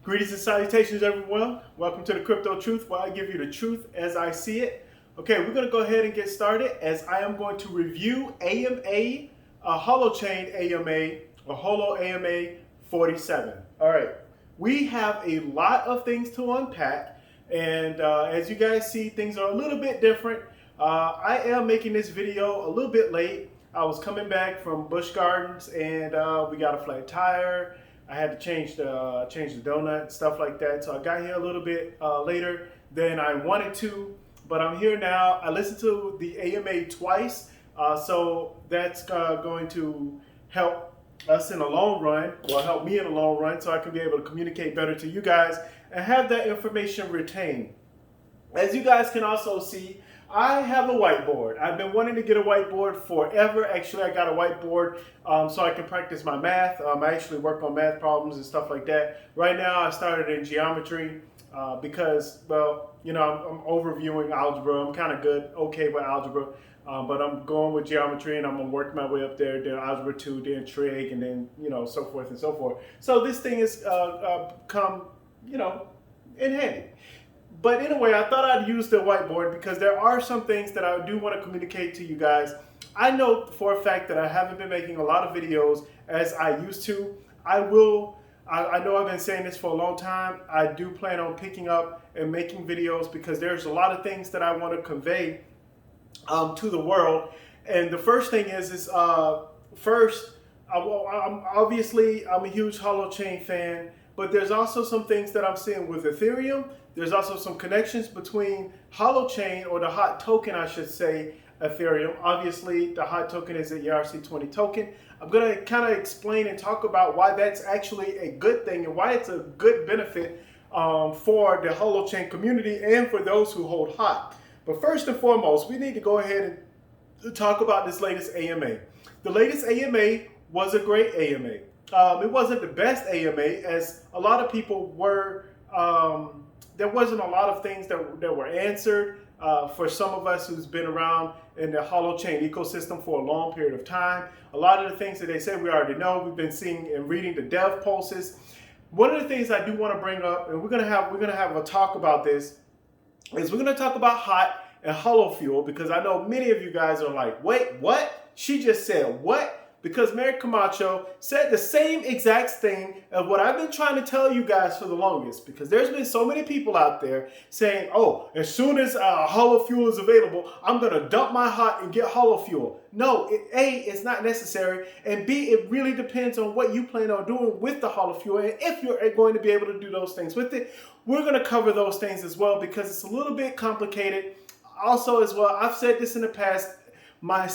Greetings and salutations, everyone. Welcome to the Crypto Truth, where I give you the truth as I see it. Okay, we're going to go ahead and get started as I am going to review AMA, Holochain AMA, or Holo AMA 47. All right, we have a lot of things to unpack, and as you guys see, things are a little bit different. I am making this video a little bit late. I was coming back from Busch Gardens, and we got a flat tire. I had to change the donut and stuff like that. So I got here a little bit later than I wanted to, but I'm here now. I listened to the AMA twice, so that's going to help us in the long run, or help me in the long run, so I can be able to communicate better to you guys and have that information retained. As you guys can also see, I have a whiteboard. I've been wanting to get a whiteboard forever. Actually, I got a whiteboard so I can practice my math. I actually work on math problems and stuff like that. Right now, I started in geometry because, well, you know, I'm overviewing algebra. I'm kind of okay with algebra, but I'm going with geometry, and I'm going to work my way up there, then algebra 2, then trig, and then, you know, so forth and so forth. So this thing has come, you know, in handy. But anyway, I thought I'd use the whiteboard because there are some things that I do want to communicate to you guys. I know for a fact that I haven't been making a lot of videos as I used to. I know I've been saying this for a long time. I do plan on picking up and making videos because there's a lot of things that I want to convey to the world. And the first thing is first, I'm obviously a huge Holochain fan, but there's also some things that I'm seeing with Ethereum. There's also some connections between Holochain, or the hot token, I should say, Ethereum. Obviously, the hot token is the ERC20 token. I'm going to kind of explain and talk about why that's actually a good thing and why it's a good benefit for the Holochain community and for those who hold hot. But first and foremost, we need to go ahead and talk about this latest AMA. The latest AMA was a great AMA. It wasn't the best AMA, as a lot of people were. There wasn't a lot of things that were answered for some of us who's been around in the Holochain ecosystem for a long period of time. A lot of the things that they said we already know. We've been seeing and reading the dev pulses. One of the things I do want to bring up, and we're gonna have a talk about this, is we're gonna talk about hot and hollow fuel, because I know many of you guys are like, wait, what? She just said what? Because Mary Camacho said the same exact thing of what I've been trying to tell you guys for the longest, because there's been so many people out there saying, oh, as soon as hollow fuel is available, I'm going to dump my hot and get hollow fuel. No, A, it's not necessary, and B, it really depends on what you plan on doing with the hollow fuel, and if you're going to be able to do those things with it. We're going to cover those things as well, because it's a little bit complicated. Also as well, I've said this in the past, my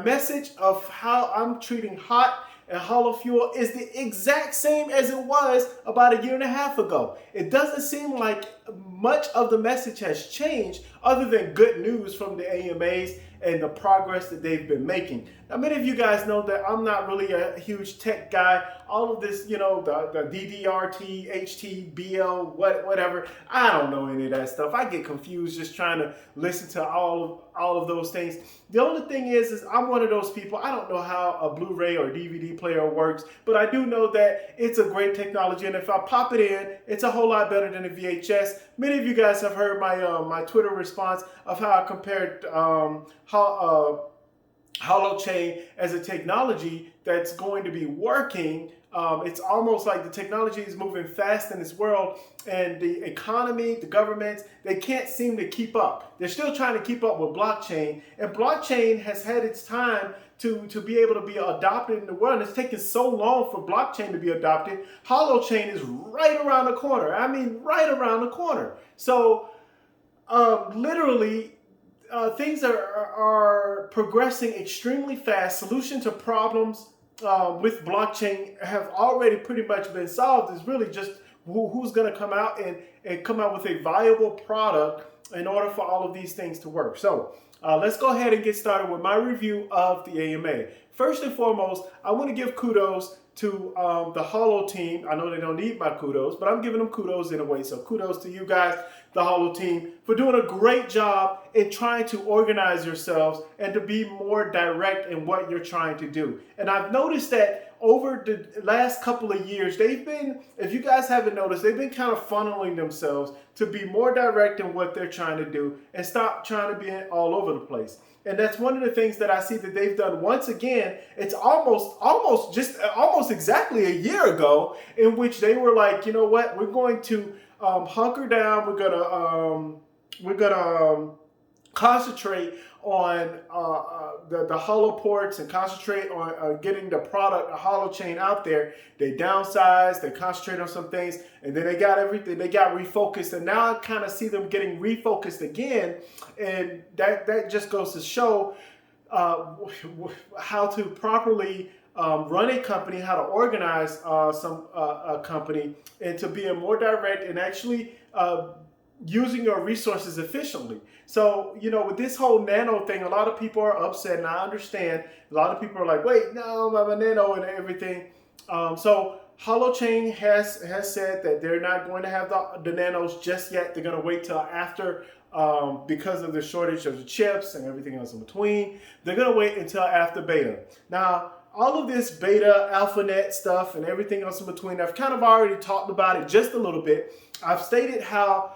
message of how I'm treating hot and hollow fuel is the exact same as it was about a year and a half ago. It doesn't seem like much of the message has changed, other than good news from the AMAs and the progress that they've been making. Now, many of you guys know that I'm not really a huge tech guy. All of this, you know, the DDRT, HT, BL, whatever, I don't know any of that stuff. I get confused just trying to listen to all of those things. The only thing is I'm one of those people, I don't know how a Blu-ray or DVD player works, but I do know that it's a great technology, and if I pop it in, it's a whole lot better than a VHS. Many of you guys have heard my Twitter response of how I compared Holochain as a technology that's going to be working. It's almost like the technology is moving fast in this world, and the economy, the governments, they can't seem to keep up. They're still trying to keep up with blockchain, and blockchain has had its time to be able to be adopted in the world. And it's taken so long for blockchain to be adopted. Holochain is right around the corner. I mean, right around the corner. So literally, things are progressing extremely fast. Solution to problems with blockchain have already pretty much been solved. It's really just who's going to come out and come out with a viable product in order for all of these things to work. So let's go ahead and get started with my review of the AMA. First and foremost, I want to give kudos to the Holo team. I know they don't need my kudos, but I'm giving them kudos in a way. So kudos to you guys, the Holo team, for doing a great job in trying to organize yourselves and to be more direct in what you're trying to do. And I've noticed that over the last couple of years, they've been, if you guys haven't noticed, they've been kind of funneling themselves to be more direct in what they're trying to do and stop trying to be all over the place. And that's one of the things that I see that they've done once again. It's almost exactly a year ago, in which they were like, you know what, we're going to hunker down. We're gonna concentrate on the hollow ports and concentrate on getting the product, the Holochain, out there. They downsized, they concentrated on some things, and then they got everything, they got refocused, and now I kind of see them getting refocused again, and that just goes to show how to properly run a company, how to organize a company, and to be more direct and actually using your resources efficiently. So, you know, with this whole nano thing, a lot of people are upset, and I understand. A lot of people are like, wait, no, my nano and everything. So Holochain has said that they're not going to have the nanos just yet. They're going to wait till after, because of the shortage of the chips and everything else in between. They're going to wait until after beta. Now, all of this beta, AlphaNet stuff and everything else in between, I've kind of already talked about it just a little bit. I've stated how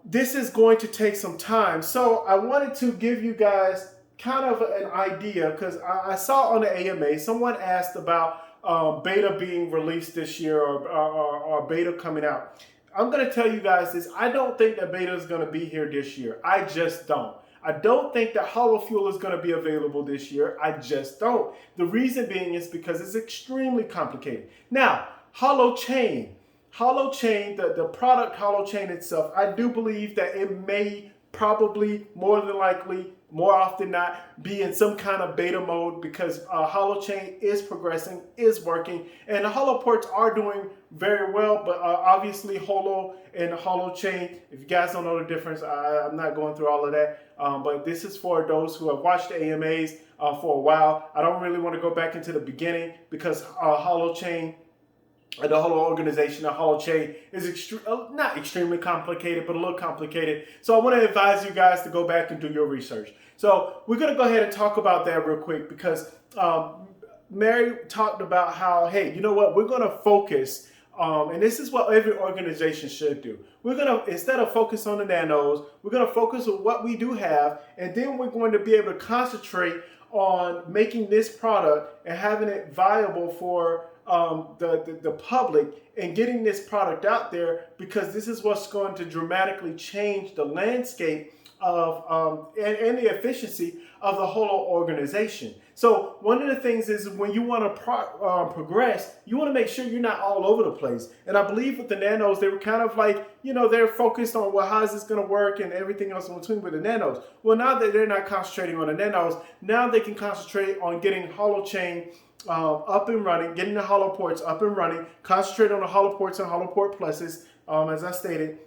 this is going to take some time. So I wanted to give you guys kind of an idea, because I saw on the AMA, someone asked about beta being released this year, or beta coming out. I'm going to tell you guys this. I don't think that beta is going to be here this year. I just don't. I don't think that HoloFuel is going to be available this year. I just don't. The reason being is because it's extremely complicated. Now, Holochain, the product Holochain itself, I do believe that it may probably, more than likely, more often not, be in some kind of beta mode, because Holochain is progressing, is working, and the Holoports are doing very well. But obviously Holo and Holochain, if you guys don't know the difference, I'm not going through all of that. But this is for those who have watched the AMAs for a while. I don't really want to go back into the beginning, because Holochain, the whole organization, the Holochain, is not extremely complicated, but a little complicated. So I want to advise you guys to go back and do your research. So we're going to go ahead and talk about that real quick, because Mary talked about how, hey, you know what, we're going to focus, and this is what every organization should do. We're going to, instead of focus on the nanos, we're going to focus on what we do have, and then we're going to be able to concentrate on making this product and having it viable for the public, and getting this product out there, because this is what's going to dramatically change the landscape of and the efficiency of the whole organization. So one of the things is, when you want to progress, you want to make sure you're not all over the place. And I believe with the nanos, they were kind of like, you know, they're focused on, well, how is this going to work and everything else in between with the nanos. Well, now that they're not concentrating on the nanos, now they can concentrate on getting Holochain up and running, getting the Holoports up and running, concentrate on the Holoports and Holoport Pluses, as I stated,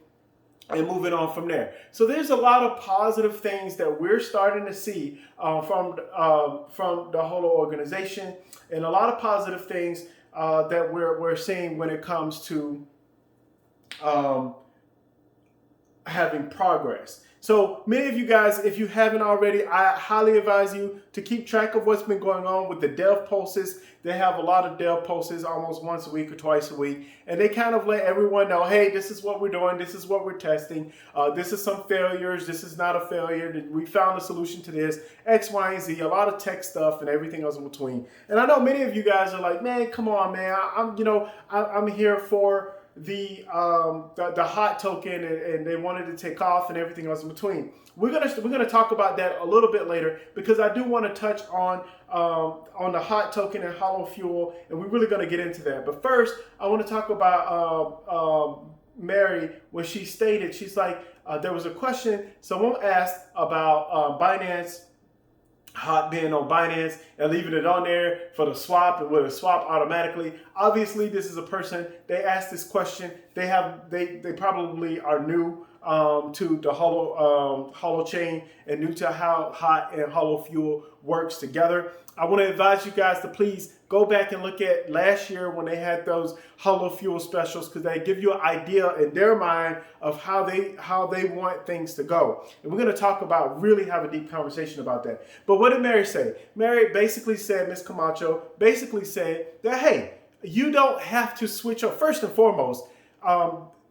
and moving on from there. So there's a lot of positive things that we're starting to see from the whole organization, and a lot of positive things that we're seeing when it comes to having progress. So many of you guys, if you haven't already, I highly advise you to keep track of what's been going on with the dev pulses. They have a lot of dev pulses almost once a week or twice a week. And they kind of let everyone know, hey, this is what we're doing. This is what we're testing. This is some failures. This is not a failure. We found a solution to this, X, Y, and Z, a lot of tech stuff and everything else in between. And I know many of you guys are like, man, come on, man. I'm here for the hot token, and they wanted to take off and everything else in between. We're gonna talk about that a little bit later, because I do want to touch on the hot token and HoloFuel, and we're really gonna get into that. But first, I want to talk about Mary, when she stated, she's like, there was a question someone asked about Binance hot being on Binance and leaving it on there for the swap, and will it swap automatically. Obviously, this is a person they asked this question. They probably are new to the Holochain and new to how hot and hollow fuel works together. I want to advise you guys to please go back and look at last year when they had those hollow fuel specials, because they give you an idea in their mind of how they want things to go. And we're going to talk about, really have a deep conversation about that. But what did Mary say? Mary basically said, Ms. Camacho basically said that, hey, you don't have to switch up. First and foremost,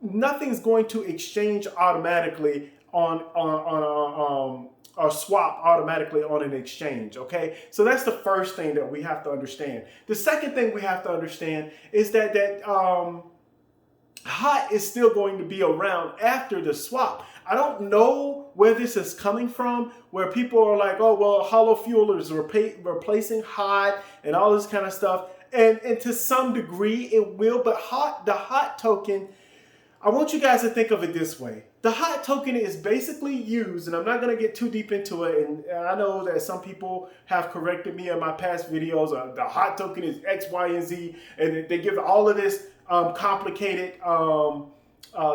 nothing's going to exchange automatically or swap automatically on an exchange, okay? So that's the first thing that we have to understand. The second thing we have to understand is that hot is still going to be around after the swap. I don't know where this is coming from, where people are like, oh, well, hollow fuel is replacing hot and all this kind of stuff. And to some degree it will, but the hot token, I want you guys to think of it this way. The hot token is basically used, and I'm not going to get too deep into it, and I know that some people have corrected me in my past videos. The hot token is X, Y, and Z, and they give all of this complicated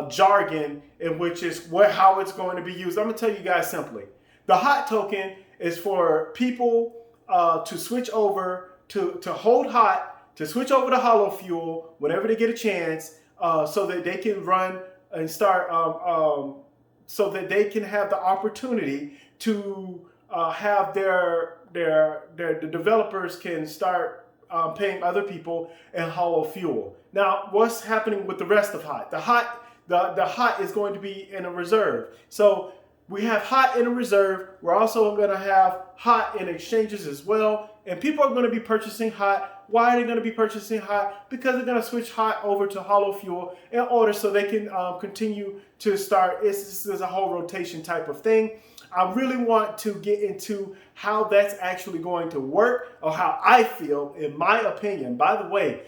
jargon in which is how it's going to be used. I'm going to tell you guys simply. The hot token is for people to switch over, to hold hot, to switch over to hollow fuel whenever they get a chance, so that they can run and start, so that they can have the opportunity to have the developers can start paying other people in hollow fuel. Now, what's happening with the rest of hot? The hot is going to be in a reserve. So we have hot in a reserve. We're also going to have hot in exchanges as well. And people are going to be purchasing hot. Why are they going to be purchasing hot? Because they're going to switch hot over to hollow fuel in order so they can continue to start. This is a whole rotation type of thing. I really want to get into how that's actually going to work, or how I feel, in my opinion. By the way,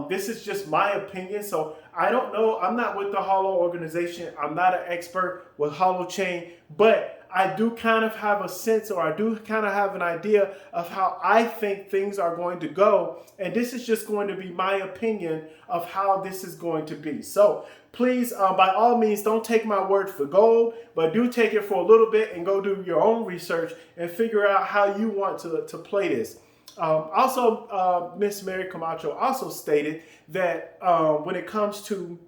this is just my opinion, so I don't know. I'm not with the Holo organization. I'm not an expert with Holochain, but I do kind of have a sense, or I do kind of have an idea of how I think things are going to go. And this is just going to be my opinion of how this is going to be. So please, by all means, don't take my word for gold, but do take it for a little bit and go do your own research and figure out how you want to play this. Also, Miss Mary Camacho also stated that when it comes to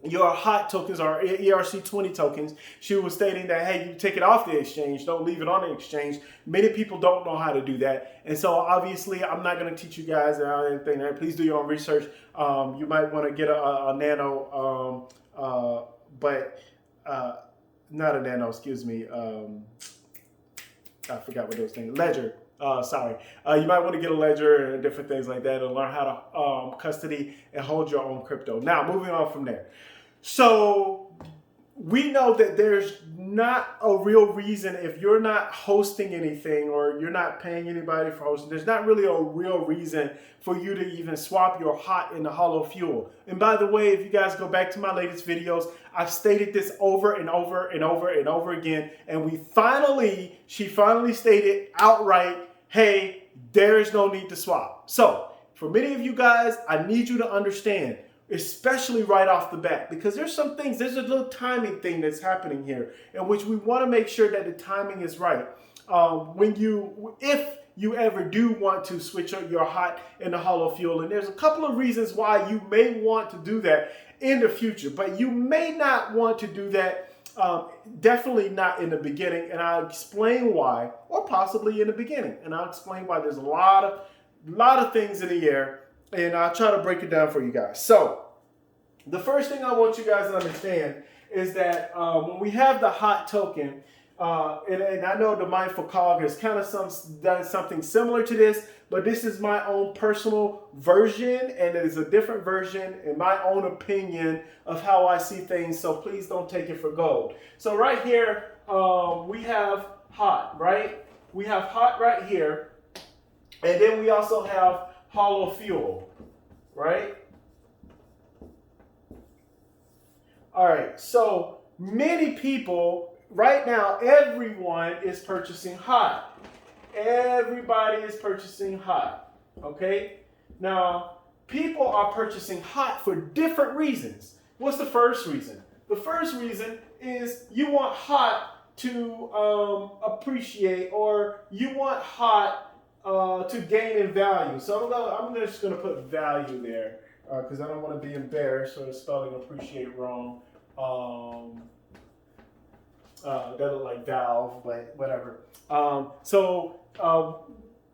your hot tokens or ERC20 tokens, she was stating that, hey, you take it off the exchange, don't leave it on the exchange. Many people don't know how to do that. And so obviously I'm not going to teach you guys anything there. Please do your own research. You might want to get a nano, not a nano, excuse me. I forgot what those things, ledger. Sorry. You might want to get a ledger and different things like that and learn how to custody and hold your own crypto. Now, moving on from there. So we know that there's not a real reason, if you're not hosting anything or you're not paying anybody for hosting, there's not really a real reason for you to even swap your hot into hollow fuel. And by the way, if you guys go back to my latest videos, I've stated this over and over and over and over again. And she finally stated outright, hey, there is no need to swap. So for many of you guys, I need you to understand, especially right off the bat, because there's some things, there's a little timing thing that's happening here in which we want to make sure that the timing is right. If you ever do want to switch your hot into hollow fuel, and there's a couple of reasons why you may want to do that in the future, but you may not want to do that. Definitely not in the beginning, and I'll explain why, or possibly in the beginning, and I'll explain why. There's a lot of things in the air, and I'll try to break it down for you guys. So the first thing I want you guys to understand is that when we have the hot token, and I know the Mindful Cog has kind of done something similar to this, but this is my own personal version, and it is a different version in my own opinion of how I see things, so please don't take it for gold. So right here, we have hot, right? We have hot right here, and then we also have hollow fuel, right? All right, so many people, right now, everyone is purchasing hot. Everybody is purchasing hot, okay? Now, people are purchasing hot for different reasons. What's the first reason? The first reason is you want hot to appreciate, or you want hot to gain in value. So I'm just going to put value there because I don't want to be embarrassed or spelling appreciate wrong. That look like valve, but whatever.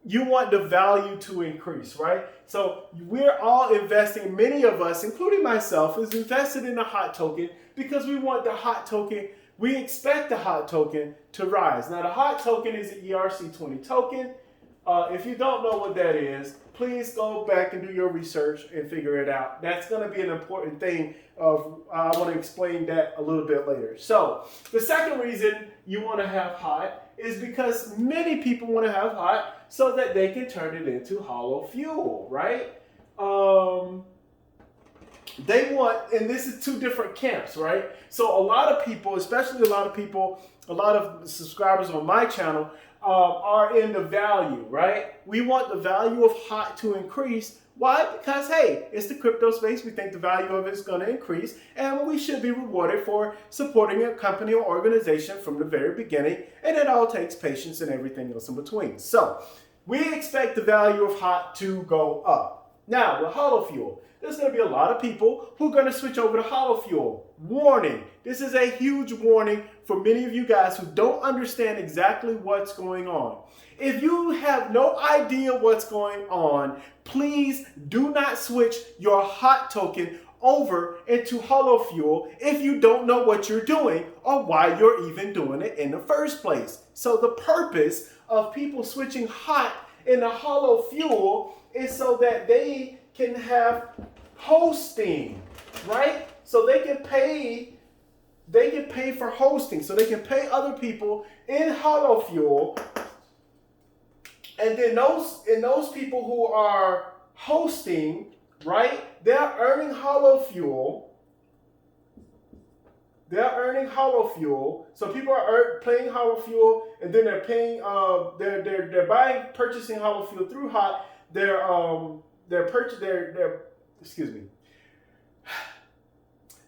You want the value to increase, right? So we're all investing, many of us, including myself, is invested in a hot token because we want the hot token, we expect the hot token to rise. Now the hot token is an ERC20 token. If you don't know what that is, please go back and do your research and figure it out. That's going to be an important thing. I want to explain that a little bit later. So the second reason you want to have hot is because many people want to have hot so that they can turn it into hollow fuel, right? They want, and this is two different camps, right? So a lot of people, especially a lot of subscribers on my channel are in the value, right? We want the value of hot to increase. Why? Because, hey, it's the crypto space. We think the value of it is going to increase, and we should be rewarded for supporting a company or organization from the very beginning, and it all takes patience and everything else in between. So we expect the value of hot to go up. Now, with hollow fuel, there's going to be a lot of people who are going to switch over to hollow fuel. Warning, this is a huge warning for many of you guys who don't understand exactly what's going on. If you have no idea what's going on, please do not switch your hot token over into hollow fuel if you don't know what you're doing or why you're even doing it in the first place. So the purpose of people switching hot into hollow fuel is so that they can have hosting, right? So they can pay for hosting. So they can pay other people in hollow fuel. And then those people who are hosting, right? They're earning hollow fuel. They're earning hollow fuel. So people are paying hollow fuel, and then they're paying. They're purchasing hollow fuel through hot.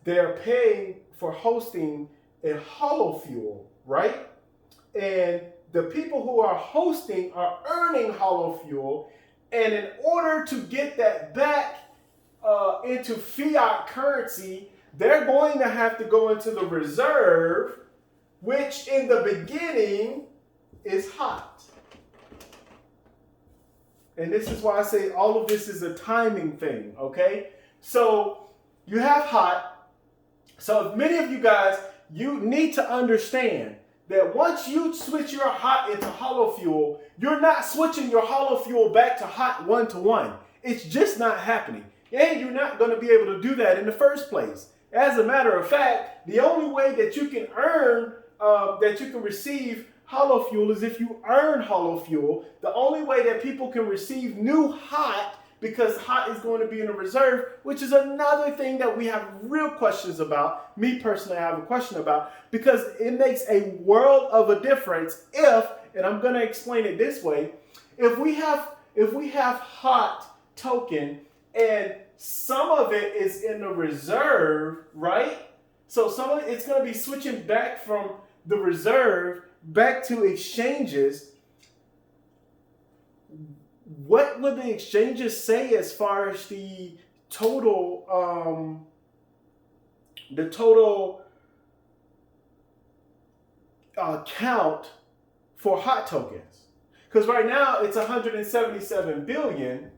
They're paying for hosting in hollow fuel, right? And the people who are hosting are earning hollow fuel, and in order to get that back into fiat currency, they're going to have to go into the reserve, which in the beginning is hot. And this is why I say all of this is a timing thing, okay? So you have hot. So many of you guys, you need to understand that once you switch your hot into hollow fuel, you're not switching your hollow fuel back to hot one-to-one. It's just not happening. And you're not going to be able to do that in the first place. As a matter of fact, the only way that you can receive hollow fuel is if you earn hollow fuel. The only way that people can receive new hot, because hot is going to be in a reserve, which is another thing that we have real questions about. Me personally, I have a question about, because it makes a world of a difference if, and I'm going to explain it this way, if we have hot token and some of it is in the reserve, right? So some of it's going to be switching back from the reserve back to exchanges. What would the exchanges say as far as the total count for hot tokens? Because right now it's 177 billion.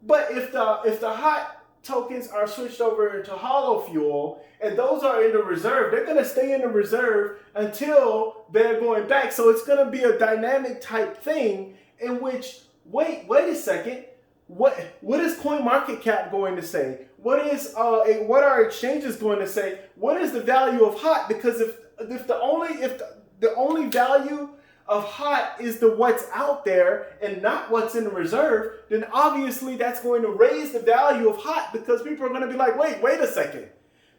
But if the hot tokens are switched over into hollow fuel and those are in the reserve, they're going to stay in the reserve until they're going back. So it's going to be a dynamic type thing in which, wait a second, what is CoinMarketCap going to say? What are exchanges going to say? What is the value of hot? Because if the only value of hot is what's out there and not what's in the reserve, then obviously that's going to raise the value of hot, because people are going to be like, wait a second.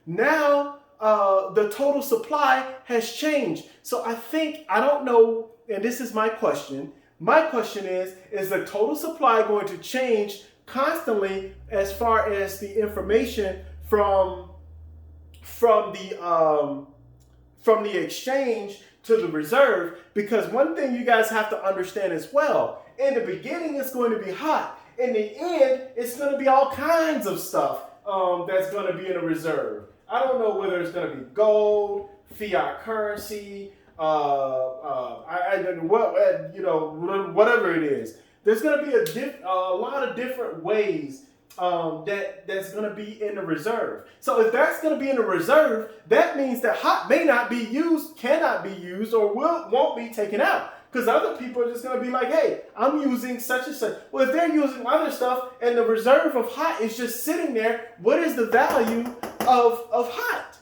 Now the total supply has changed. So I don't know, and this is my question. My question is the total supply going to change constantly as far as the information from the exchange to the reserve, because one thing you guys have to understand as well, in the beginning it's going to be hot. In the end, it's going to be all kinds of stuff that's going to be in a reserve. I don't know whether it's going to be gold, fiat currency, whatever it is. There's going to be a lot of different ways that's going to be in the reserve. So if that's going to be in the reserve, that means that hot may not be used, cannot be used, or won't be taken out. Because other people are just going to be like, hey, I'm using such and such. Well, if they're using other stuff and the reserve of hot is just sitting there, what is the value of hot?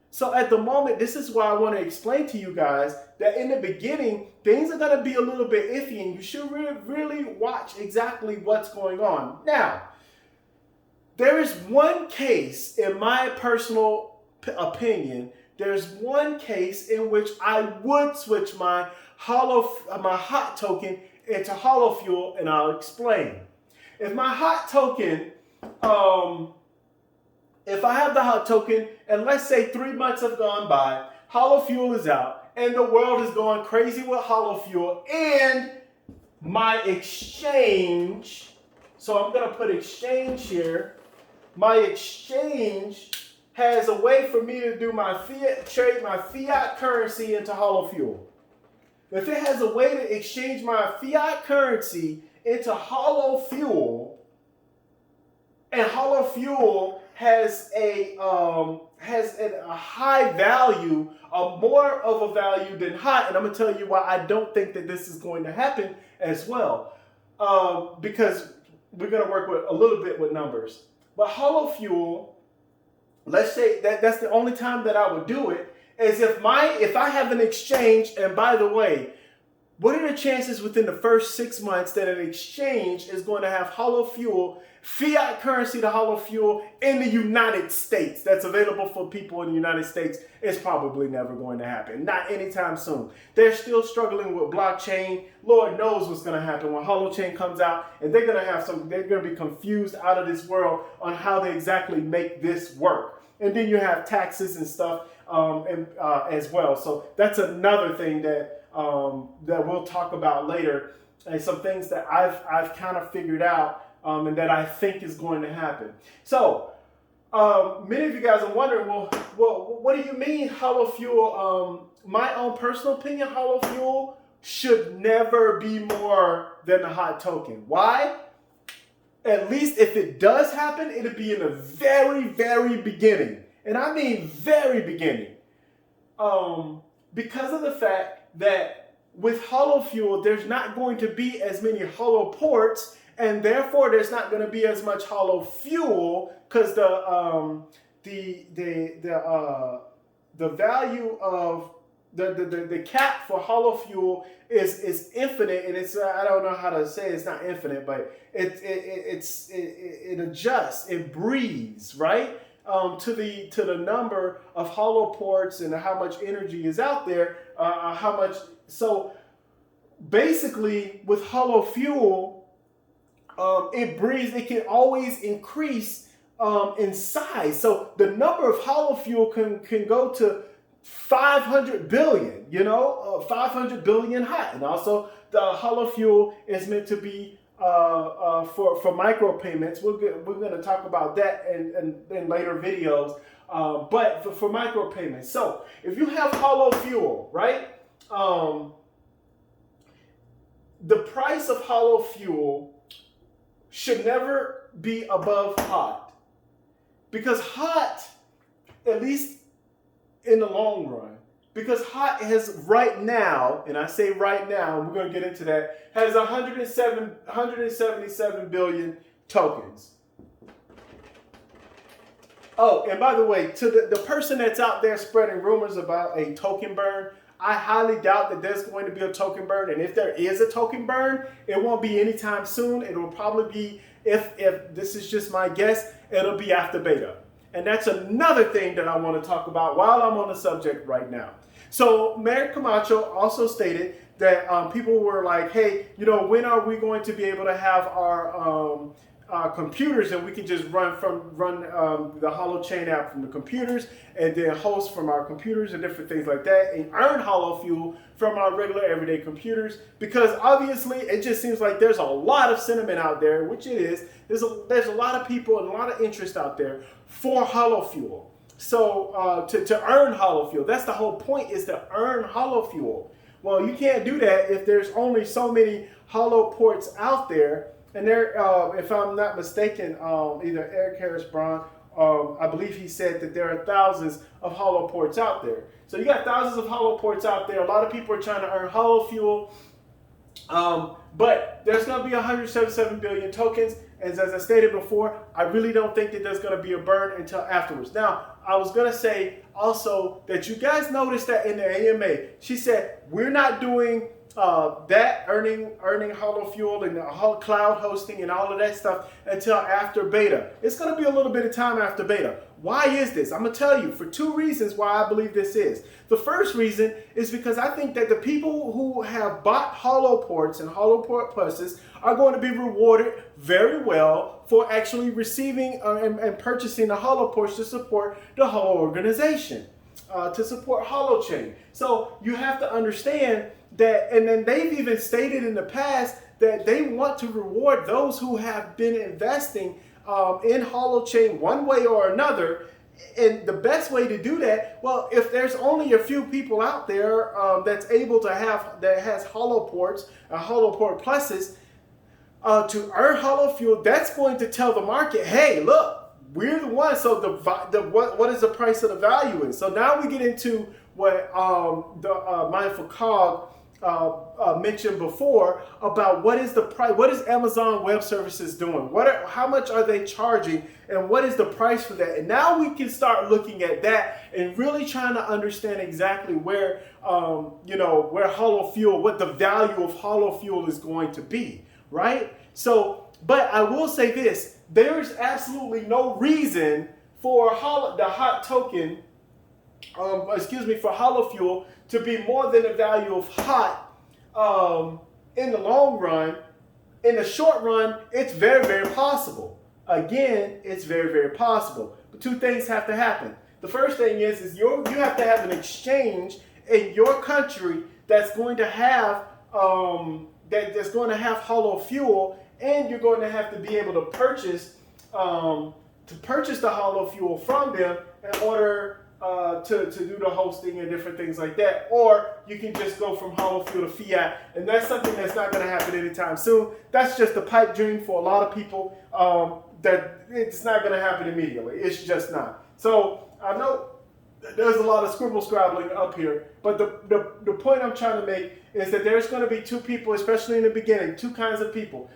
So at the moment, this is why I want to explain to you guys that in the beginning, things are going to be a little bit iffy, and you should really watch exactly what's going on. Now, there is one case, in my personal opinion, there's one case in which I would switch my hot token into hollow fuel, and I'll explain. If my hot token, if I have the hot token, and let's say 3 months have gone by, hollow fuel is out, and the world is going crazy with hollow fuel, and my exchange, so I'm going to put exchange here, my exchange has a way for me to do trade my fiat currency into hollow fuel. If it has a way to exchange my fiat currency into hollow fuel, and hollow fuel has a high value, more of a value than hot, and I'm going to tell you why I don't think that this is going to happen as well, because we're going to work with a little bit with numbers. But hollow fuel, let's say that's the only time that I would do it, is if I have an exchange, and by the way, what are the chances within the first 6 months that an exchange is going to have hollow fuel, fiat currency to hollow fuel in the United States that's available for people in the United States? It's probably never going to happen. Not anytime soon. They're still struggling with blockchain. Lord knows what's going to happen when Holochain comes out, and they're going to be confused out of this world on how they exactly make this work. And then you have taxes and stuff as well. So that's another thing that we'll talk about later, and some things that I've kind of figured out and that I think is going to happen. So many of you guys are wondering, well, what do you mean hollow fuel? My own personal opinion, hollow fuel should never be more than the hot token. Why? At least if it does happen, it'll be in the very, very beginning. And I mean very beginning. Because of the fact that with hollow fuel, there's not going to be as many hollow ports, and therefore there's not going to be as much hollow fuel, because the value of the cap for hollow fuel is infinite, and it's I don't know how to say it's not infinite, but it adjusts, it breathes, right? To the number of hollow ports and how much energy is out there, so basically with hollow fuel, it breathes, it can always increase in size. So the number of hollow fuel can go to 500 billion, 500 billion hot. And also the hollow fuel is meant to be for micropayments. We're going to talk about that in later videos. But for micropayments. So if you have hollow fuel, right? The price of hollow fuel should never be above hot. Because hot, at least in the long run, because hot has right now, and I say right now, and we're going to get into that, has 177 billion tokens. Oh, and by the way, to the person that's out there spreading rumors about a token burn, I highly doubt that there's going to be a token burn. And if there is a token burn, it won't be anytime soon. It will probably be, if this is just my guess, it'll be after beta. And that's another thing that I want to talk about while I'm on the subject right now. So Mayor Camacho also stated that people were like, hey, when are we going to be able to have our computers, and we can just run the Holochain app from the computers, and then host from our computers and different things like that, and earn Holo Fuel from our regular everyday computers. Because obviously, it just seems like there's a lot of sentiment out there, which it is. There's a lot of people and a lot of interest out there for Holo Fuel. So to earn Holo Fuel, that's the whole point, is to earn Holo Fuel. Well, you can't do that if there's only so many Holo ports out there. And there, if I'm not mistaken, either Eric Harris Braun, I believe he said that there are thousands of Holo ports out there. So you got thousands of Holo ports out there. A lot of people are trying to earn Holo Fuel. But there's going to be 177 billion tokens. And as I stated before, I really don't think that there's going to be a burn until afterwards. Now, I was going to say also that you guys noticed that in the AMA, she said, we're not doing that earning Holo Fuel and the cloud hosting and all of that stuff until after beta. It's going to be a little bit of time after beta. Why is this? I'm going to tell you for two reasons why I believe this is. The first reason is because I think that the people who have bought Holo ports and Holo port pluses are going to be rewarded very well for actually receiving and purchasing the Holo ports to support the whole organization, to support Holochain. So you have to understand that, and then they've even stated in the past that they want to reward those who have been investing in Holochain one way or another. And the best way to do that, well, if there's only a few people out there that's able to that has Holo ports, Holo port pluses, to earn Holo Fuel, that's going to tell the market, hey, look, we're the ones. So what is the price of the value is? So now we get into what the Mindful Cog mentioned before about what is the price, what is Amazon Web Services doing, how much are they charging, and what is the price for that? And now we can start looking at that and really trying to understand exactly where where Holo Fuel, what the value of Holo Fuel is going to be, right? So, but I will say this: there's absolutely no reason for the hot token, for Holo Fuel to be more than the value of hot in the long run. In the short run, it's very, very possible. Again, it's very, very possible. But two things have to happen. The first thing is you have to have an exchange in your country that's going to have Holo Fuel, and you're going to have to be able to purchase the Holo Fuel from them in order to do the hosting and different things like that. Or you can just go from Holo Fuel to fiat, and that's something that's not going to happen anytime soon. That's just a pipe dream for a lot of people. That it's not going to happen immediately. It's just not. So I know there's a lot of scrabbling up here, but the point I'm trying to make is that there's going to be two people, especially in the beginning, two kinds of people.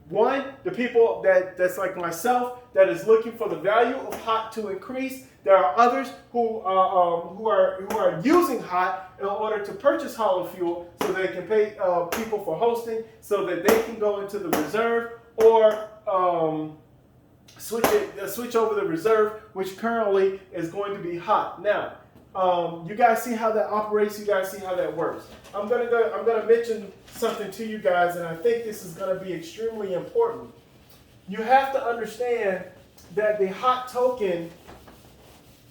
One, the people that's like myself, that is looking for the value of hot to increase. There are others who are using hot in order to purchase Holo Fuel so they can pay people for hosting, so that they can go into the reserve or switch over the reserve, which currently is going to be hot. Now, you guys see how that operates. You guys see how that works. I'm gonna mention something to you guys, and I think this is gonna be extremely important. You have to understand that the hot token.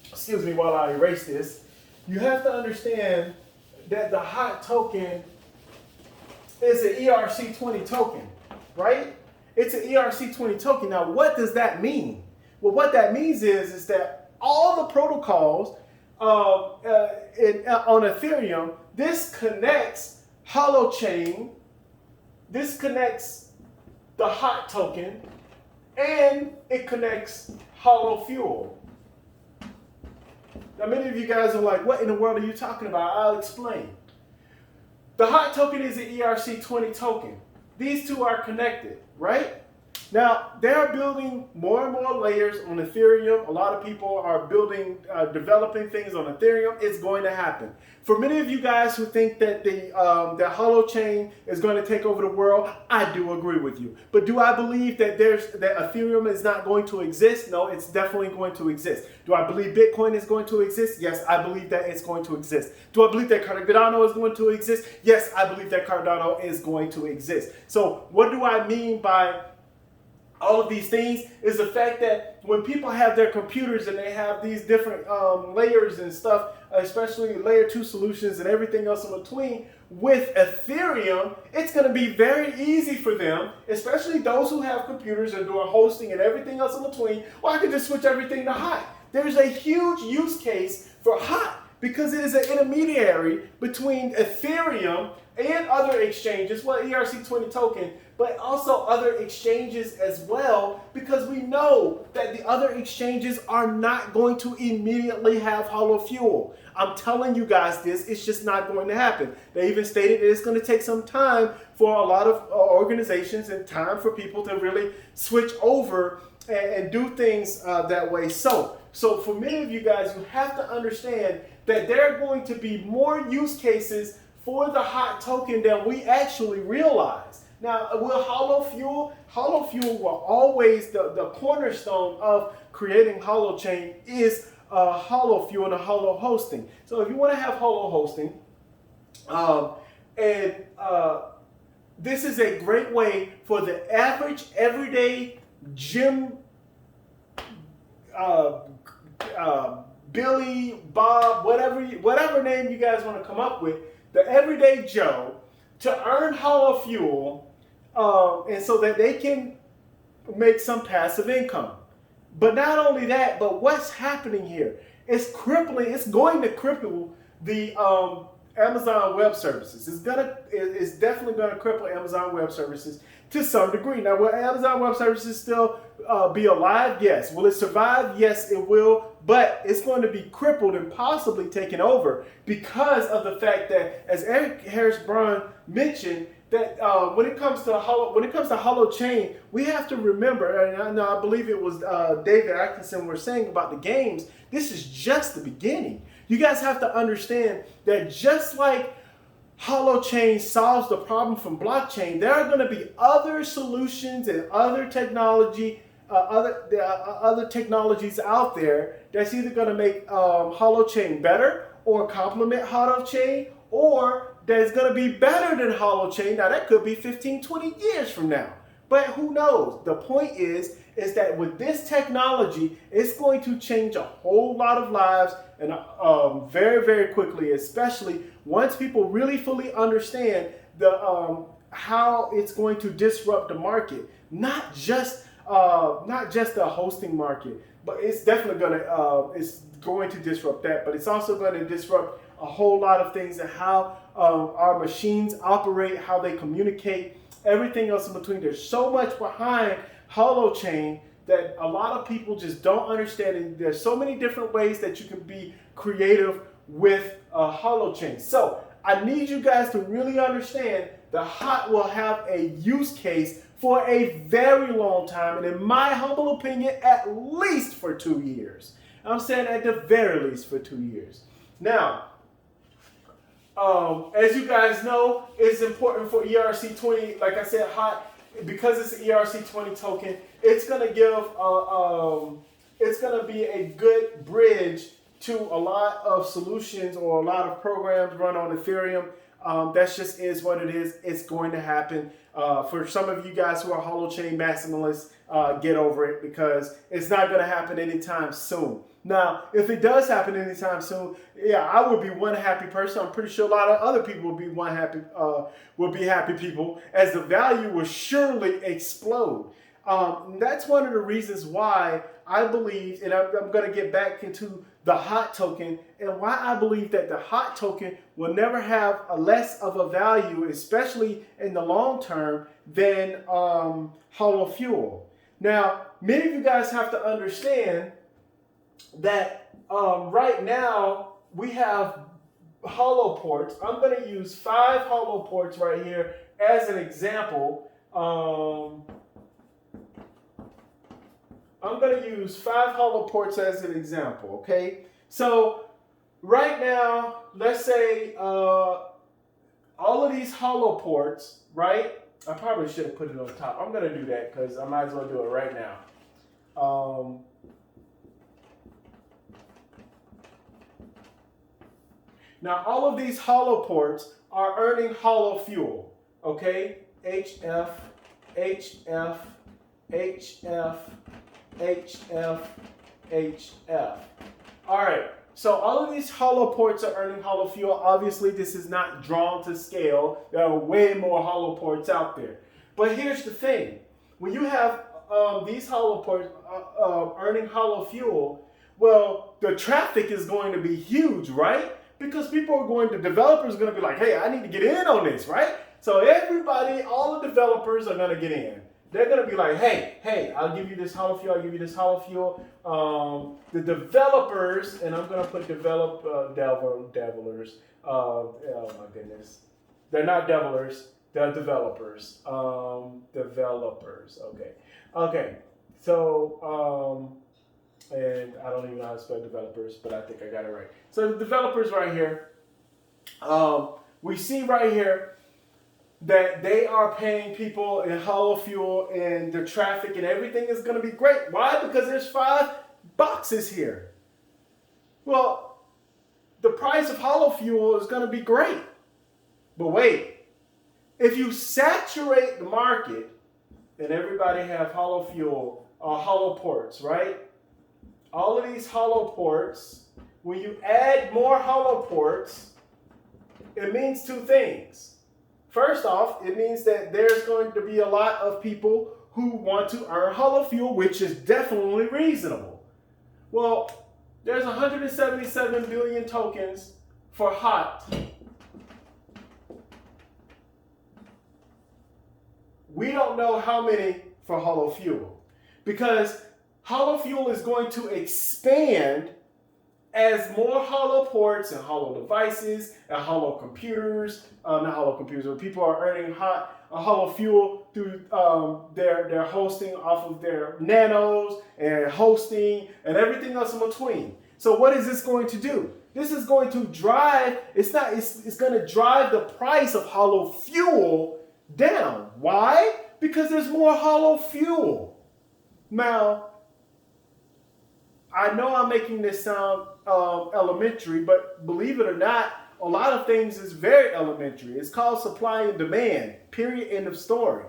Excuse me while I erase this. You have to understand that the hot token is an ERC20 token, right? It's an ERC20 token. Now, what does that mean? Well, what that means is that all the protocols on Ethereum, this connects Holochain, this connects the hot token, and it connects Holo Fuel. Now, many of you guys are like, what in the world are you talking about? I'll explain. The hot token is an ERC20 token. These two are connected, right? Now, they're building more and more layers on Ethereum. A lot of people are developing things on Ethereum. It's going to happen. For many of you guys who think that the Holochain is going to take over the world, I do agree with you. But do I believe that Ethereum is not going to exist? No, it's definitely going to exist. Do I believe Bitcoin is going to exist? Yes, I believe that it's going to exist. Do I believe that Cardano is going to exist? Yes, I believe that Cardano is going to exist. So what do I mean by all of these things is the fact that when people have their computers and they have these different layers and stuff, especially layer 2 solutions and everything else in between, with Ethereum, it's going to be very easy for them, especially those who have computers and doing hosting and everything else in between. Well, I can just switch everything to hot. There's a huge use case for hot because it is an intermediary between Ethereum and other exchanges, well, ERC20 token, but also other exchanges as well, because we know that the other exchanges are not going to immediately have hollow fuel. I'm telling you guys this, it's just not going to happen. They even stated that it's going to take some time for a lot of organizations and time for people to really switch over and do things that way. So for many of you guys, you have to understand that there are going to be more use cases for the hot token than we actually realize. Now, will hollow fuel will always, the cornerstone of creating Holochain is hollow fuel and a hollow hosting. So if you want to have hollow hosting, this is a great way for the average everyday gym Billy, Bob, whatever name you guys want to come up with, the everyday Joe, to earn hollow fuel, and so that they can make some passive income. But not only that, but what's happening here? It's going to cripple the Amazon Web Services. It's definitely going to cripple Amazon Web Services to some degree. Now, will Amazon Web Services still be alive? Yes. Will it survive? Yes, it will. But it's going to be crippled and possibly taken over because of the fact that, as Eric Harris Brown mentioned, that when it comes to Holochain, we have to remember, and I believe it was David Atkinson was saying about the games, this is just the beginning. You guys have to understand that just like Holochain solves the problem from blockchain, there are going to be other solutions and other technology, other technologies out there that's either going to make Holochain better or complement Holochain, or that's going to be better than Holochain. Now, that could be 15, 20 years from now. But who knows? The point is that with this technology, it's going to change a whole lot of lives and very, very quickly, especially once people really fully understand how it's going to disrupt the market. Not just the hosting market, but it's definitely going to disrupt that. But it's also going to disrupt a whole lot of things and how our machines operate, how they communicate, everything else in between. There's so much behind Holochain that a lot of people just don't understand. And there's so many different ways that you can be creative with Holochain. So I need you guys to really understand the hot will have a use case for a very long time, and in my humble opinion, at least for 2 years. I'm saying at the very least for 2 years. Now, as you guys know, it's important for ERC20, like I said, hot, because it's an ERC20 token, it's going to it's going to be a good bridge to a lot of solutions or a lot of programs run on Ethereum. That just is what it is. It's going to happen. For some of you guys who are Holochain maximalists, get over it, because it's not going to happen anytime soon. Now, if it does happen anytime soon, yeah, I would be one happy person. I'm pretty sure a lot of other people will be happy people, as the value will surely explode. That's one of the reasons why I believe, and I'm going to get back into the hot token, and why I believe that the hot token will never have a less of a value, especially in the long term, than hollow fuel. Now, many of you guys have to understand that right now we have hollow ports. I'm going to use 5 hollow ports right here as an example. I'm going to use 5 hollow ports as an example, okay? So right now, let's say all of these hollow ports, right? I probably should have put it on top. I'm going to do that because I might as well do it right now. Now, all of these hollow ports are earning hollow fuel, okay? HF, HF, HF, HF, HF. All right. So all of these hollow ports are earning hollow fuel. Obviously, this is not drawn to scale. There are way more hollow ports out there. But here's the thing. When you have these hollow ports earning hollow fuel, well, the traffic is going to be huge, right? Because developers are going to be like, hey, I need to get in on this, right? So everybody, all the developers are going to get in. They're going to be like, hey, I'll give you this hollow fuel, I'll give you this hollow fuel. The developers, and I'm going to put developers. Oh my goodness. They're not developers, they're developers. Developers, okay. So, and I don't even know how to spell developers, but I think I got it right. So the developers right here, we see right here that they are paying people in hollow fuel, and the traffic and everything is going to be great. Why? Because there's 5 boxes here. Well, the price of hollow fuel is going to be great. But wait, if you saturate the market and everybody have hollow fuel or hollow ports, right? All of these hollow ports, when you add more hollow ports, it means 2 things. First off, it means that there's going to be a lot of people who want to earn hollow fuel, which is definitely reasonable. Well, there's 177 billion tokens for hot. We don't know how many for hollow fuel, because hollow fuel is going to expand as more hollow ports and hollow devices and hollow computers, not hollow computers, but people are earning hollow fuel through their hosting off of their nanos and hosting and everything else in between. So what is this going to do? This is going to drive, it's going to drive the price of hollow fuel down. Why? Because there's more hollow fuel. Now, I know I'm making this sound elementary, but believe it or not, a lot of things is very elementary. It's called supply and demand, period, end of story.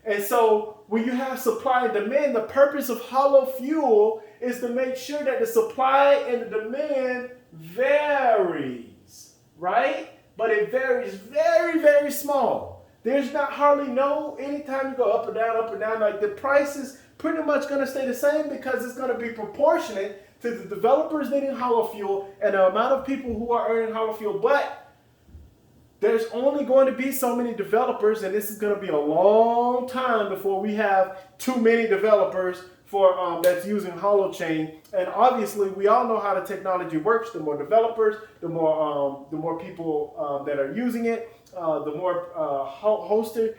And so when you have supply and demand, the purpose of hollow fuel is to make sure that the supply and the demand varies, right? But it varies very, very small. There's not hardly anytime you go up or down, like the price is pretty much going to stay the same, because it's going to be proportionate to the developers needing hollow fuel and the amount of people who are earning hollow fuel. But there's only going to be so many developers, and this is going to be a long time before we have too many developers for that's using Holochain. And obviously, we all know how the technology works. The more developers, the more people that are using it, the more hosting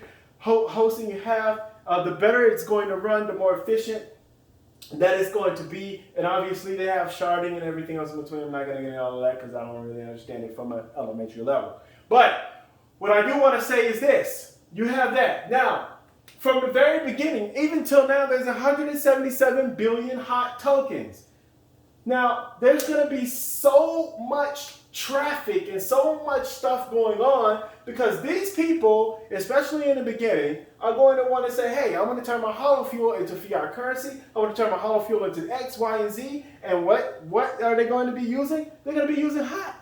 you have, the better it's going to run, the more efficient that it's going to be. And obviously they have sharding and everything else in between. I'm not going to get into all of that because I don't really understand it from an elementary level. But what I do want to say is this. You have that. Now, from the very beginning, even till now, there's 177 billion hot tokens. Now, there's going to be so much traffic and so much stuff going on, because these people, especially in the beginning, are going to want to say, hey, I'm going to turn my hollow fuel into fiat currency. I want to turn my hollow fuel into X, Y, and Z. And what are they going to be using? They're going to be using hot.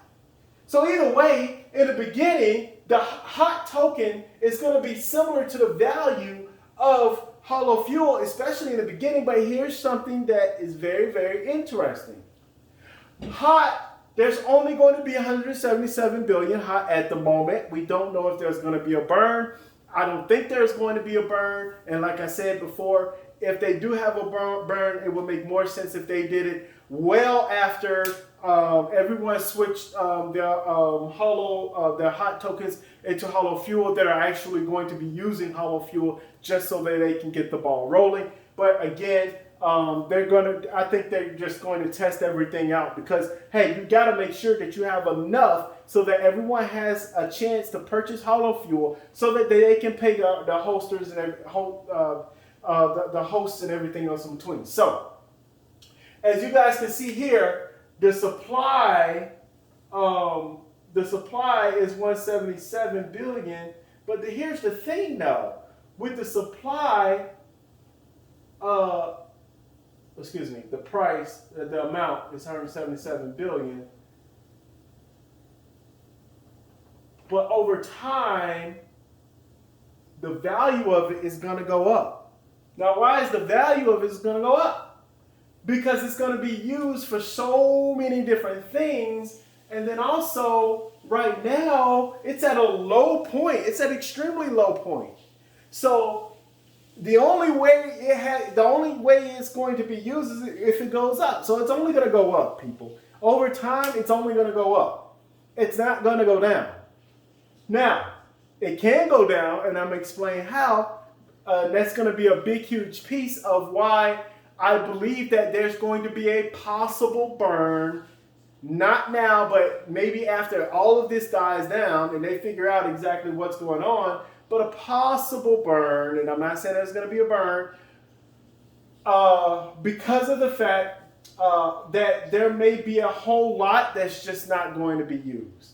So either way, in the beginning, the hot token is going to be similar to the value of hollow fuel, especially in the beginning. But here's something that is very, very interesting. Hot, there's only going to be 177 billion hot at the moment. We don't know if there's going to be a burn. I don't think there's going to be a burn. And like I said before, if they do have a burn, it would make more sense if they did it well after everyone switched their hot tokens into hollow fuel that are actually going to be using hollow fuel, just so that they can get the ball rolling. But again, I think they're just going to test everything out, because, hey, you got to make sure that you have enough so that everyone has a chance to purchase hollow fuel, so that they can pay the hosters and the hosts and everything else in between. So, as you guys can see here, the supply is 177 billion. But here's the thing, though, with the supply, uh, excuse me, the price, the amount is 177 billion. But over time, the value of it is going to go up. Now, why is the value of it going to go up? Because it's going to be used for so many different things. And then also, right now, it's at a low point. It's at extremely low point. So the only way it's going to be used is if it goes up. So it's only going to go up, people. Over time, it's only going to go up. It's not going to go down. Now, it can go down, and I'm going to explain how. That's going to be a big, huge piece of why I believe that there's going to be a possible burn, not now, but maybe after all of this dies down and they figure out exactly what's going on, but a possible burn, and I'm not saying there's going to be a burn, because of the fact that there may be a whole lot that's just not going to be used.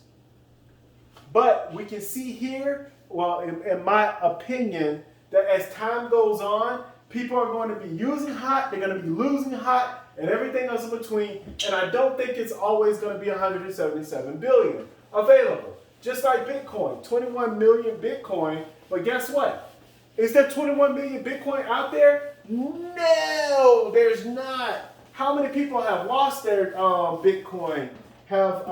But we can see here, well, in my opinion, that as time goes on, people are going to be using hot, they're going to be losing hot, and everything else in between. And I don't think it's always going to be 177 billion available. Just like Bitcoin, 21 million Bitcoin. But guess what? Is there 21 million Bitcoin out there? No, there's not. How many people have lost their Bitcoin, have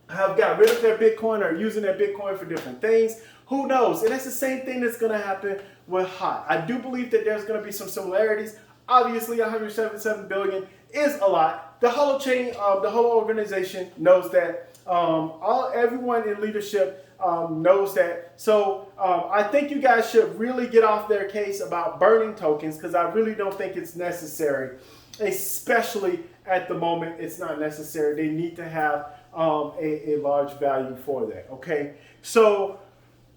got rid of their Bitcoin or using their Bitcoin for different things? Who knows? And that's the same thing that's going to happen with hot. I do believe that there's going to be some similarities. Obviously, 177 billion is a lot. The Holochain, the whole organization knows that. Everyone in leadership knows that. So I think you guys should really get off their case about burning tokens, because I really don't think it's necessary. Especially at the moment, it's not necessary. They need to have a large value for that. Okay, so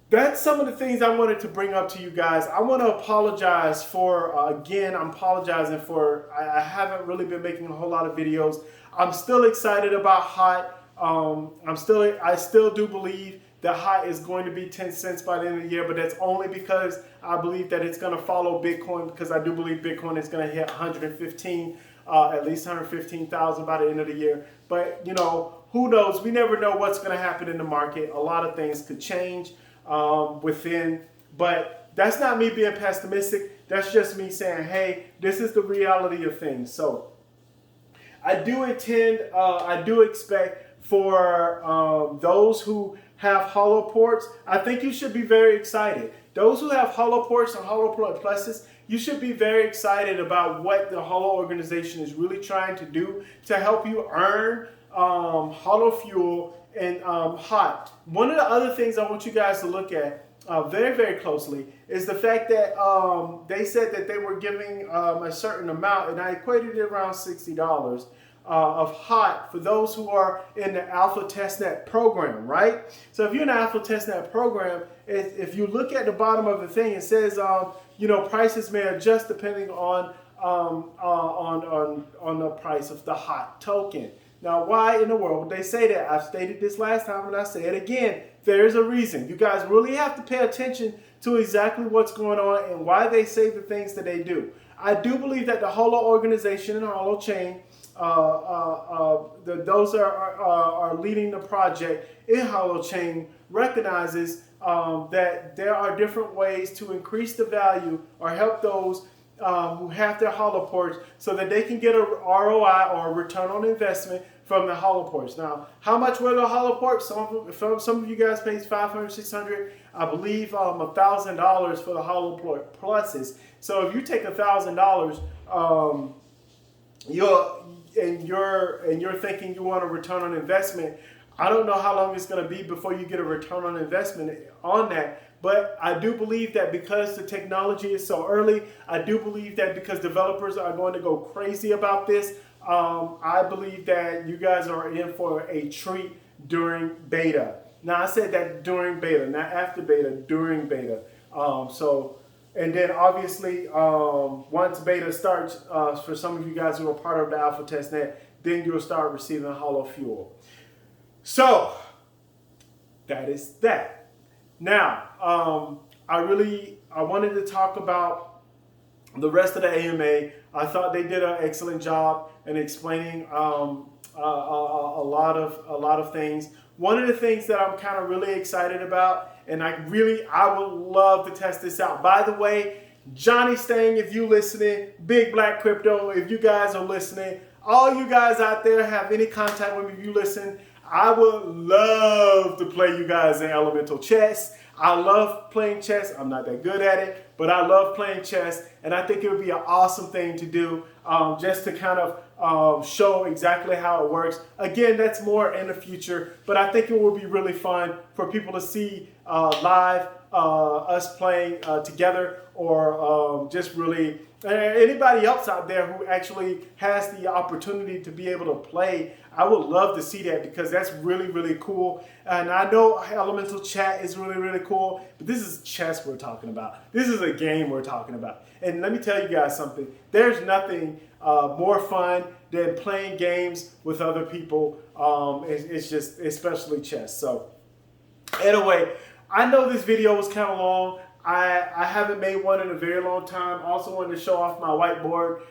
that's some of the things I wanted to bring up to you guys. I want to apologize for, again, I'm apologizing for, I haven't really been making a whole lot of videos. I'm still excited about hot. I still do believe that hot is going to be 10 cents by the end of the year, but that's only because I believe that it's going to follow Bitcoin, because I do believe Bitcoin is going to hit 115, at least 115,000 by the end of the year. But, you know, who knows? We never know what's going to happen in the market. A lot of things could change within, but that's not me being pessimistic. That's just me saying, hey, this is the reality of things. So I do expect for those who have hollow ports, I think you should be very excited. Those who have hollow ports and hollow port pluses, you should be very excited about what the Holo organization is really trying to do to help you earn hollow fuel and hot. One of the other things I want you guys to look at very, very closely is the fact that they said that they were giving a certain amount, and I equated it around $60 of hot for those who are in the Alpha Testnet program, right? So if you're in the Alpha Testnet program, if you look at the bottom of the thing, it says, you know, prices may adjust depending on the price of the hot token. Now, why in the world would they say that? I've stated this last time and I say it again. There's a reason. You guys really have to pay attention to exactly what's going on and why they say the things that they do. I do believe that the Holo organization and Holochain, those are leading the project in Holochain, recognizes that there are different ways to increase the value or help those who have their holoports so that they can get a ROI or a return on investment from the holoports. Now, how much were the holoports? Some of you guys paid $500, $600, I believe $1,000 for the holoport pluses. So if you take $1,000, you're thinking you want a return on investment, I don't know how long it's going to be before you get a return on investment on that. But I do believe that because the technology is so early, I do believe that because developers are going to go crazy about this, I believe that you guys are in for a treat during beta. Now, I said that during beta, not after beta, during beta. And then obviously, once beta starts, for some of you guys who are part of the Alpha Testnet, then you'll start receiving hollow fuel. So, that is that. Now, I wanted to talk about the rest of the AMA, I thought they did an excellent job in explaining a lot of things. One of the things that I'm kind of really excited about, and I would love to test this out. By the way, Johnny Stang, if you listening, Big Black Crypto, if you guys are listening, all you guys out there have any contact with me, if you listen, I would love to play you guys in elemental chess. I love playing chess. I'm not that good at it, but I love playing chess, and I think it would be an awesome thing to do, just to kind of show exactly how it works. Again, that's more in the future, but I think it would be really fun for people to see live us playing together, or just really anybody else out there who actually has the opportunity to be able to play. I would love to see that, because that's really, really cool. And I know elemental chat is really, really cool, but this is chess we're talking about. This is a game we're talking about. And let me tell you guys something. There's nothing more fun than playing games with other people. It's just, especially chess. So anyway, I know this video was kind of long. I haven't made one in a very long time. I also wanted to show off my whiteboard.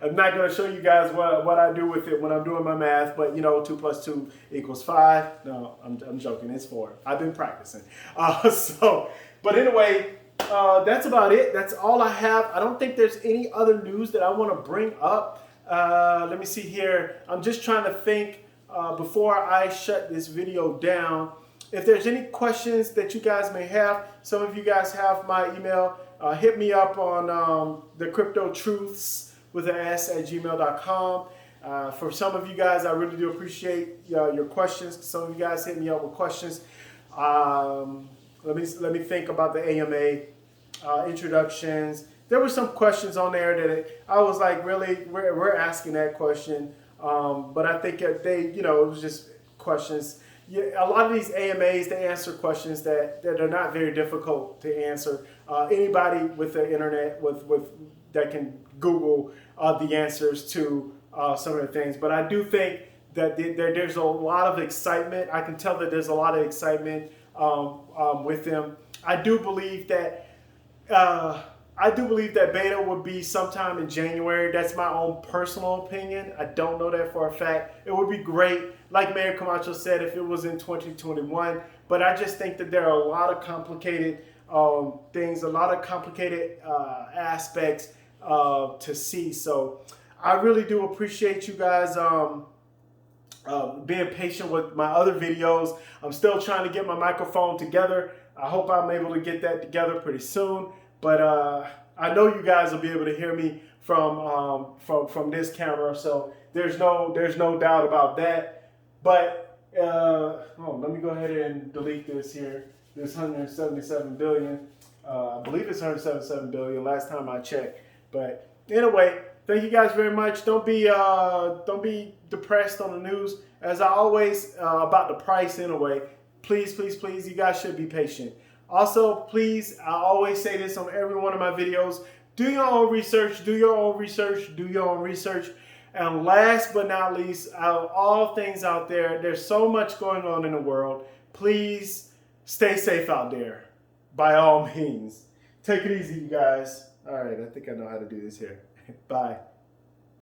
I'm not going to show you guys what I do with it when I'm doing my math, but you know, 2 + 2 = 5. No, I'm joking. It's 4. I've been practicing. But anyway, that's about it. That's all I have. I don't think there's any other news that I want to bring up. Let me see here. I'm just trying to think before I shut this video down. If there's any questions that you guys may have, some of you guys have my email. Hit me up on the Crypto Truths with an S at gmail.com. For some of you guys, I really do appreciate your questions. Some of you guys hit me up with questions. Let me think about the AMA introductions. There were some questions on there that I was like, really, we're asking that question. But I think they, it was just questions. Yeah, a lot of these AMAs, they answer questions that are not very difficult to answer. Anybody with the internet that can Google the answers to some of the things. But I do think that there's a lot of excitement. I can tell that there's a lot of excitement with them. I do believe that beta would be sometime in January. That's my own personal opinion. I don't know that for a fact. It would be great, like Mayor Camacho said, if it was in 2021. But I just think that there are a lot of complicated things, a lot of complicated aspects to see. So I really do appreciate you guys being patient with my other videos. I'm still trying to get my microphone together. I hope I'm able to get that together pretty soon. But I know you guys will be able to hear me from this camera, so there's no doubt about that. But let me go ahead and delete this here. This 177 billion. I believe it's 177 billion last time I checked. But anyway, thank you guys very much. Don't be depressed on the news. As I always about the price anyway. Please, please, please, you guys should be patient. Also, please, I always say this on every one of my videos, do your own research, do your own research, do your own research. And last but not least, out of all things out there, there's so much going on in the world. Please stay safe out there, by all means. Take it easy, you guys. All right, I think I know how to do this here. Bye.